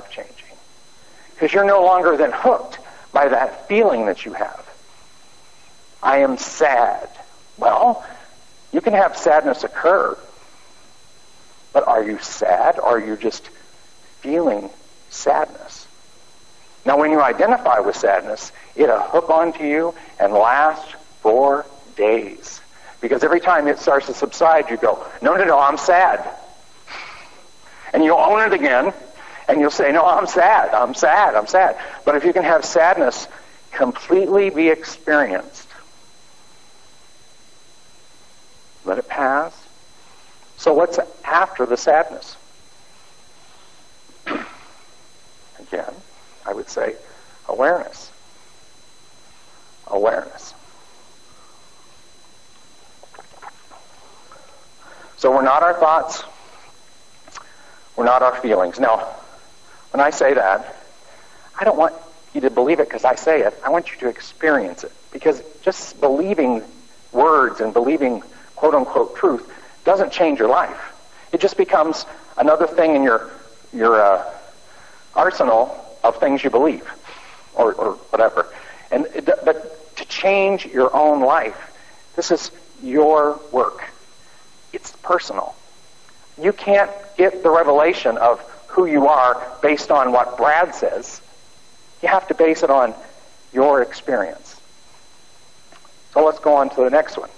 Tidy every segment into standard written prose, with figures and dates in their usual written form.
life-changing. Because you're no longer then hooked by that feeling that you have. I am sad. Well, you can have sadness occur, but are you sad, or are you just feeling sadness? Now, when you identify with sadness, it'll hook onto you and last for days. Because every time it starts to subside, you go, no, I'm sad. And you'll own it again, and you'll say, no, I'm sad. But if you can have sadness completely be experienced, let it pass. So what's after the sadness? Again, I would say awareness. Awareness. So we're not our thoughts. We're not our feelings. Now, when I say that, I don't want you to believe it because I say it. I want you to experience it. Because just believing words and believing quote-unquote truth doesn't change your life. It just becomes another thing in your arsenal of things you believe, or whatever. But to change your own life, this is your work. It's personal. You can't get the revelation of who you are based on what Brad says. You have to base it on your experience. So let's go on to the next one.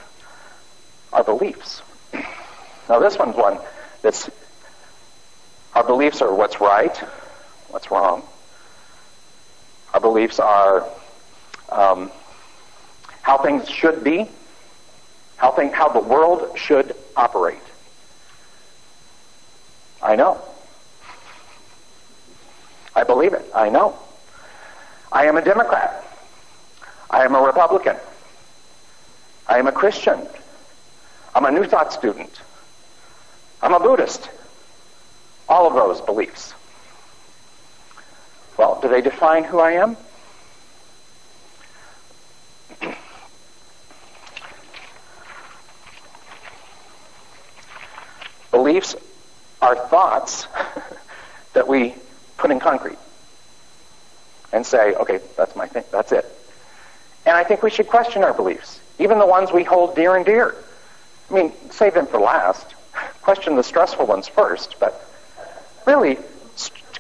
Our beliefs. Now this one's one that's, our beliefs are what's right, what's wrong. Our beliefs are how things should be, how the world should operate. I know. I believe it. I know. I am a Democrat. I am a Republican. I am a Christian. I'm a New Thought student. I'm a Buddhist. All of those beliefs. Well, do they define who I am? Beliefs are thoughts that we put in concrete and say, okay, that's my thing, that's it. And I think we should question our beliefs, even the ones we hold dear and dear. I mean, save them for last. Question the stressful ones first, but really,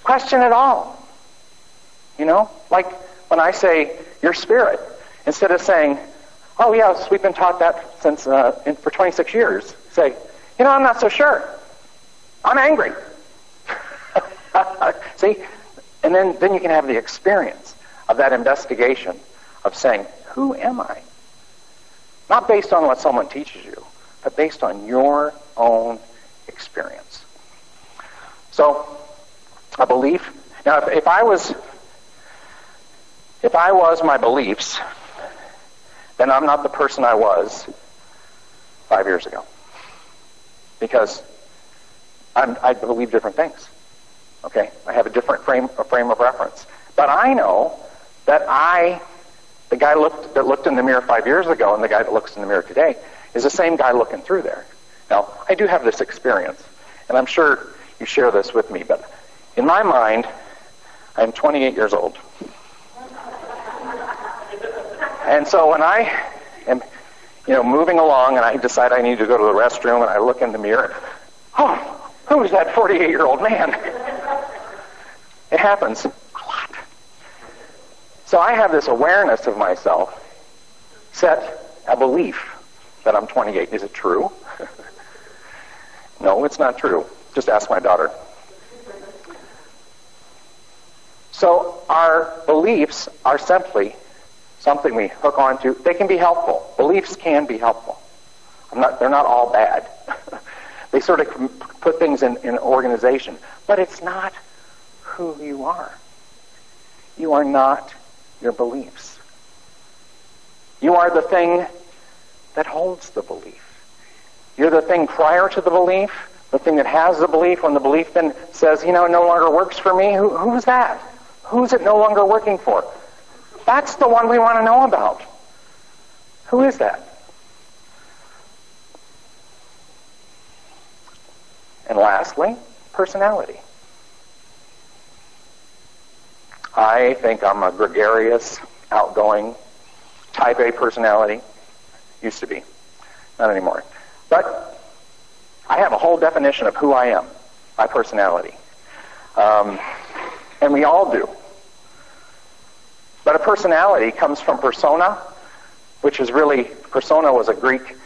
question it all. You know, like when I say your spirit, instead of saying, oh yes, we've been taught that since for 26 years, say, you know, I'm not so sure. I'm angry. See? And then you can have the experience of that investigation of saying, who am I? Not based on what someone teaches you, but based on your own experience. So, a belief. Now, if I was my beliefs, then I'm not the person I was 5 years ago. Because I believe different things. Okay? I have a different frame of reference. But I know that the guy that looked in the mirror 5 years ago and the guy that looks in the mirror today is the same guy looking through there. Now, I do have this experience, and I'm sure you share this with me, but in my mind, I'm 28 years old. And so when I am, moving along and I decide I need to go to the restroom and I look in the mirror, oh, who's that 48-year-old man? It happens a lot. So I have this awareness of myself, set a belief that I'm 28. Is it true? No, it's not true. Just ask my daughter. So our beliefs are simply something we hook onto. They can be helpful. Beliefs can be helpful. They're not all bad. They sort of put things in organization. But it's not who you are. You are not your beliefs. You are the thing that holds the belief. You're the thing prior to the belief, the thing that has the belief. When the belief then says, no longer works for me, who's that? Who's it no longer working for? That's the one we want to know about. Who is that? And lastly, personality. I think I'm a gregarious, outgoing, type A personality. Used to be. Not anymore. But I have a whole definition of who I am, my personality. And we all do. But a personality comes from persona, which is really, persona was a Greek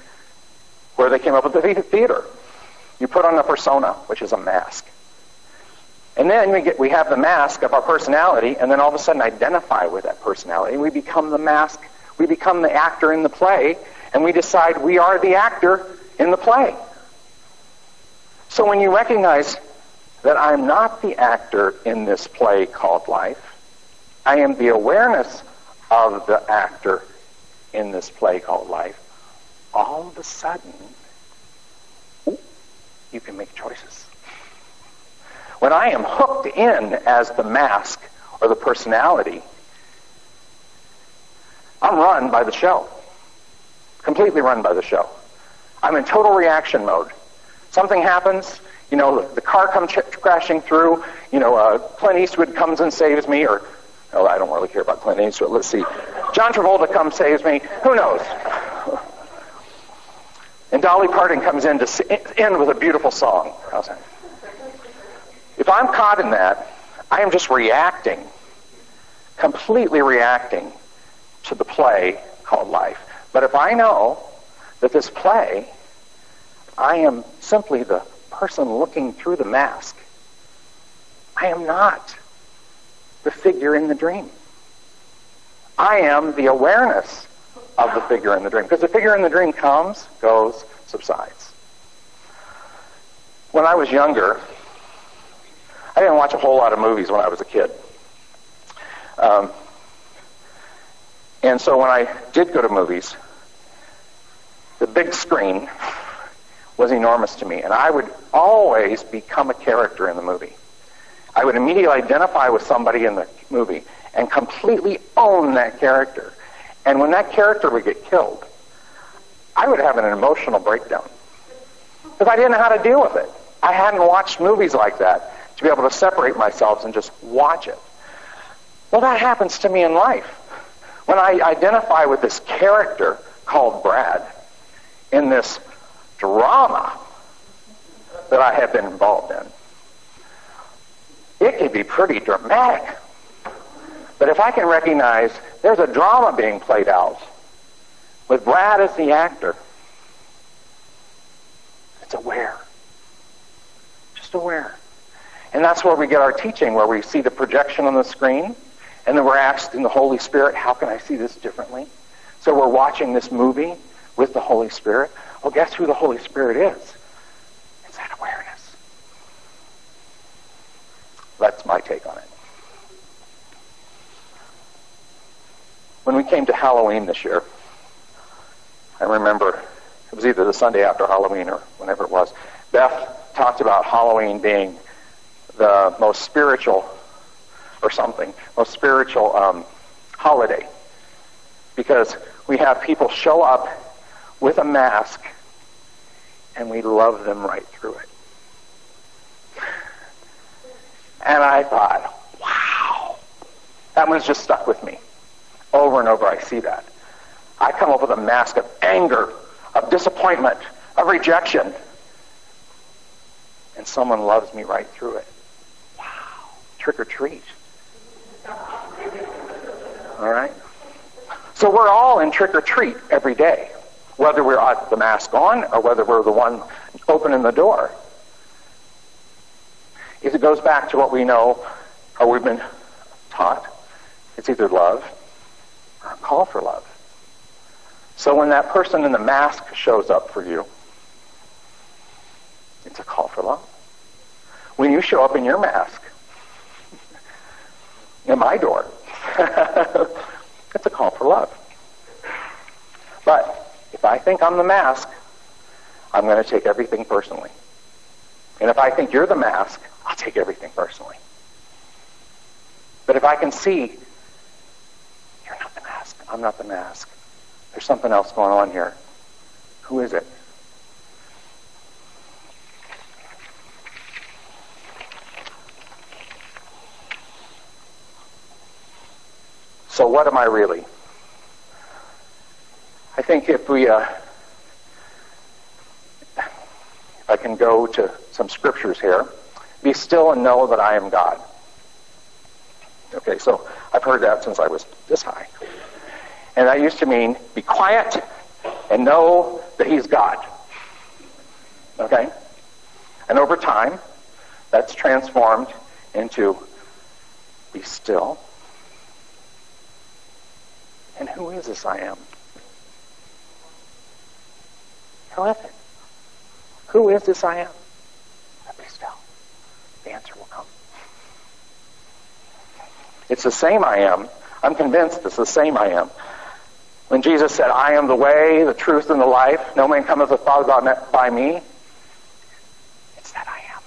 where they came up with the theater. You put on a persona, which is a mask. And then we have the mask of our personality, and then all of a sudden identify with that personality. And we become the mask, we become the actor in the play, and we decide we are the actor in the play. So when you recognize that I'm not the actor in this play called life, I am the awareness of the actor in this play called life, all of a sudden, you can make choices. When I am hooked in as the mask or the personality, I'm run by the show. Completely run by the show. I'm in total reaction mode. Something happens, the car comes crashing through, Clint Eastwood comes and saves me, or, I don't really care about Clint Eastwood, let's see. John Travolta comes, saves me, who knows? And Dolly Parton comes in to end with a beautiful song. How's that? If I'm caught in that, I am just reacting, completely reacting to the play called life. But if I know that this play, I am simply the person looking through the mask, I am not the figure in the dream. I am the awareness of the figure in the dream. Because the figure in the dream comes, goes, subsides. When I was younger, I didn't watch a whole lot of movies when I was a kid. And so when I did go to movies, the big screen was enormous to me. And I would always become a character in the movie. I would immediately identify with somebody in the movie and completely own that character. And when that character would get killed, I would have an emotional breakdown. Because I didn't know how to deal with it. I hadn't watched movies like that to be able to separate myself and just watch it. Well, that happens to me in life. When I identify with this character called Brad in this drama that I have been involved in, it can be pretty dramatic. But if I can recognize there's a drama being played out with Brad as the actor, it's aware. Just aware. And that's where we get our teaching, where we see the projection on the screen, and then we're asked in the Holy Spirit, how can I see this differently? So we're watching this movie with the Holy Spirit. Well, guess who the Holy Spirit is? It's that awareness. That's my take on it. When we came to Halloween this year, I remember it was either the Sunday after Halloween or whenever it was, Beth talked about Halloween being the most spiritual holiday, because we have people show up with a mask and we love them right through it. And I thought, wow, that one's just stuck with me. Over and over I see that. I come up with a mask of anger, of disappointment, of rejection, and someone loves me right through it. Wow, trick or treat. All right? So we're all in trick or treat every day, whether we're the mask on or whether we're the one opening the door. If it goes back to what we know or we've been taught, it's either love or a call for love. So when that person in the mask shows up for you, it's a call for love. When you show up in your mask in my door, it's a call for love. But if I think I'm the mask, I'm going to take everything personally. And if I think you're the mask, I'll take everything personally. But if I can see, you're not the mask, I'm not the mask, there's something else going on here. Who is it? So what am I really? I think if I can go to some scriptures here. Be still and know that I am God. Okay, so I've heard that since I was this high. And that used to mean be quiet and know that he's God. Okay? And over time, that's transformed into be still. And who is this I am? Who is it? Who is this I am? Be still. The answer will come. It's the same I am. I'm convinced it's the same I am. When Jesus said, I am the way, the truth, and the life, no man cometh to the Father by me, it's that I am.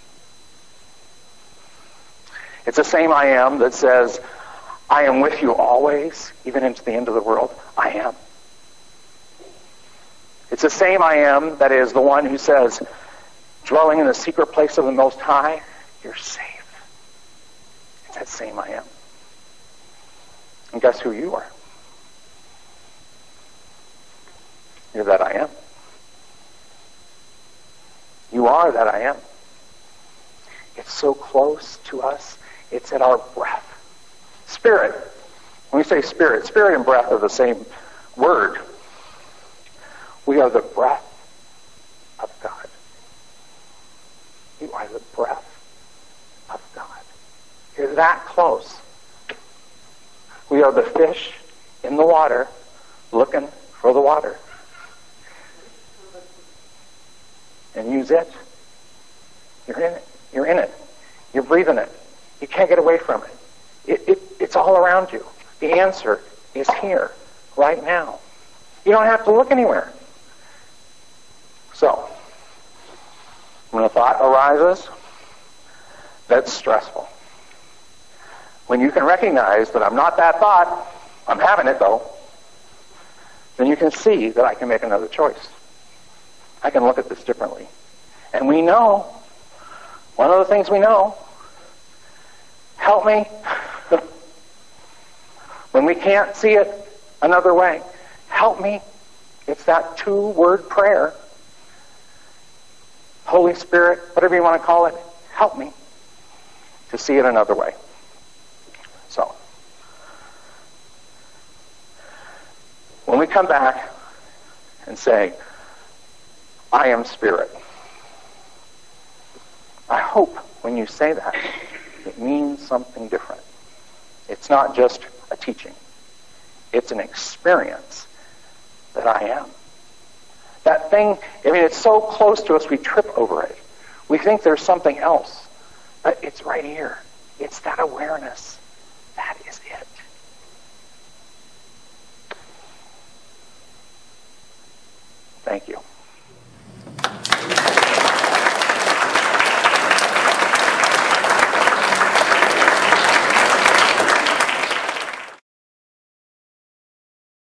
It's the same I am that says, I am with you always, even into the end of the world. I am. It's the same I am that is the one who says, dwelling in the secret place of the Most High, you're safe. It's that same I am. And guess who you are? You're that I am. You are that I am. It's so close to us. It's at our breath. Spirit. When we say spirit, spirit and breath are the same word. We are the breath of God. You are the breath of God. You're that close. We are the fish in the water looking for the water. And use it. You're in it. You're in it. You're breathing it. You can't get away from it. It's all around you. The answer is here, right now. You don't have to look anywhere. So, when a thought arises, that's stressful. When you can recognize that I'm not that thought, I'm having it though, then you can see that I can make another choice. I can look at this differently. And we know, one of the things we know, help me. When we can't see it another way, help me. It's that 2-word prayer. Holy Spirit, whatever you want to call it, help me to see it another way. So, when we come back and say, I am spirit, I hope when you say that, it means something different. It's not just a teaching. It's an experience that I am. That thing, I mean, it's so close to us, we trip over it. We think there's something else. But it's right here. It's that awareness.